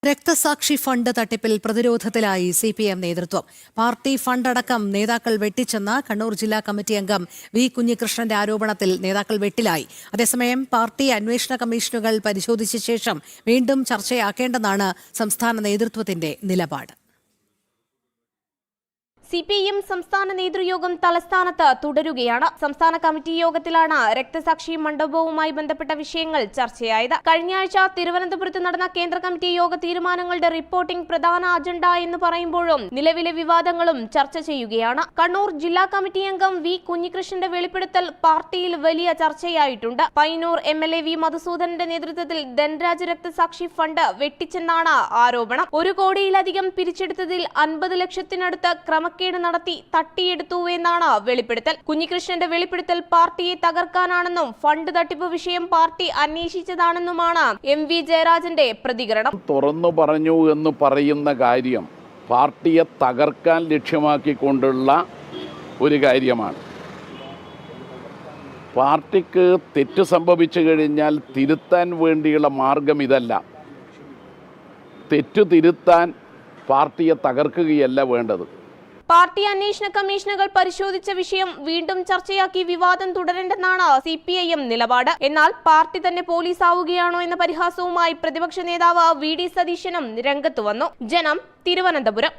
രക്തസാക്ഷി ഫണ്ട് തട്ടിപ്പിൽ പ്രതിരോധത്തിലായി സിപിഎം നേതൃത്വം. പാർട്ടി ഫണ്ടടക്കം നേതാക്കൾ വെട്ടിച്ചെന്ന കണ്ണൂർ ജില്ലാ കമ്മിറ്റി അംഗം വി കുഞ്ഞികൃഷ്ണന്റെ ആരോപണത്തിൽ നേതാക്കൾ വെട്ടിലായി. അതേസമയം പാർട്ടി അന്വേഷണ കമ്മീഷനുകൾ പരിശോധിച്ച ശേഷം വീണ്ടും ചർച്ചയാക്കേണ്ടെന്നാണ് സംസ്ഥാന നേതൃത്വത്തിന്റെ നിലപാട്. സിപിഎം സംസ്ഥാന നേതൃയോഗം തലസ്ഥാനത്ത് തുടരുകയാണ്. സംസ്ഥാന കമ്മിറ്റി യോഗത്തിലാണ് രക്തസാക്ഷി മണ്ഡപവുമായി ബന്ധപ്പെട്ട വിഷയങ്ങൾ ചർച്ചയായത്. കഴിഞ്ഞയാഴ്ച തിരുവനന്തപുരത്ത് നടന്ന കേന്ദ്ര കമ്മിറ്റി യോഗ തീരുമാനങ്ങളുടെ റിപ്പോർട്ടിംഗ് പ്രധാന അജണ്ട എന്ന് പറയുമ്പോഴും നിലവിലെ വിവാദങ്ങളും ചർച്ച ചെയ്യുകയാണ്. കണ്ണൂർ ജില്ലാ കമ്മിറ്റി അംഗം വി കുഞ്ഞികൃഷ്ണന്റെ വെളിപ്പെടുത്തൽ പാർട്ടിയിൽ വലിയ ചർച്ചയായിട്ടുണ്ട്. പയ്യന്നൂർ MLA വി മധുസൂദനന്റെ നേതൃത്വത്തിൽ ധൻരാജ് രക്തസാക്ഷി ഫണ്ട് വെട്ടിച്ചെന്നാണ് ആരോപണം. 1 കോടിയിലധികം പിരിച്ചെടുത്തതിൽ 50 ലക്ഷത്തിനടുത്ത് ക്രമക്കേട് നടത്തി തട്ടിയെടുത്തുവെന്നാണ് വെളിപ്പെടുത്തൽ. കുഞ്ഞികൃഷ്ണന്റെ വെളിപ്പെടുത്തൽ പാർട്ടിയെ തകർക്കാനാണെന്നും ഫണ്ട് തട്ടിപ്പ് വിഷയം പാർട്ടി അന്വേഷിച്ചതാണെന്നുമാണ് MV ജയരാജന്റെ പ്രതികരണം. തുറന്നു പറഞ്ഞു എന്ന് പറയുന്ന കാര്യം പാർട്ടിയെ തകർക്കാൻ ലക്ഷ്യമാക്കിക്കൊണ്ടുള്ള ഒരു കാര്യമാണ്. പാർട്ടിക്ക് തെറ്റ് സംഭവിച്ചു കഴിഞ്ഞാൽ തിരുത്താൻ വേണ്ടിയുള്ള മാർഗം ഇതല്ല. തെറ്റു തിരുത്താൻ പാർട്ടിയെ തകർക്കുകയല്ല വേണ്ടത്. പാർട്ടി അന്വേഷണ കമ്മീഷനുകൾ പരിശോധിച്ച വിഷയം വീണ്ടും ചർച്ചയാക്കി വിവാദം തുടരേണ്ടെന്നാണ് CPIM നിലപാട്. എന്നാൽ പാർട്ടി തന്നെ പോലീസ് ആവുകയാണോ എന്ന പരിഹാസവുമായി പ്രതിപക്ഷ നേതാവ് VD സതീശനും രംഗത്ത് വന്നു. ജനം, തിരുവനന്തപുരം.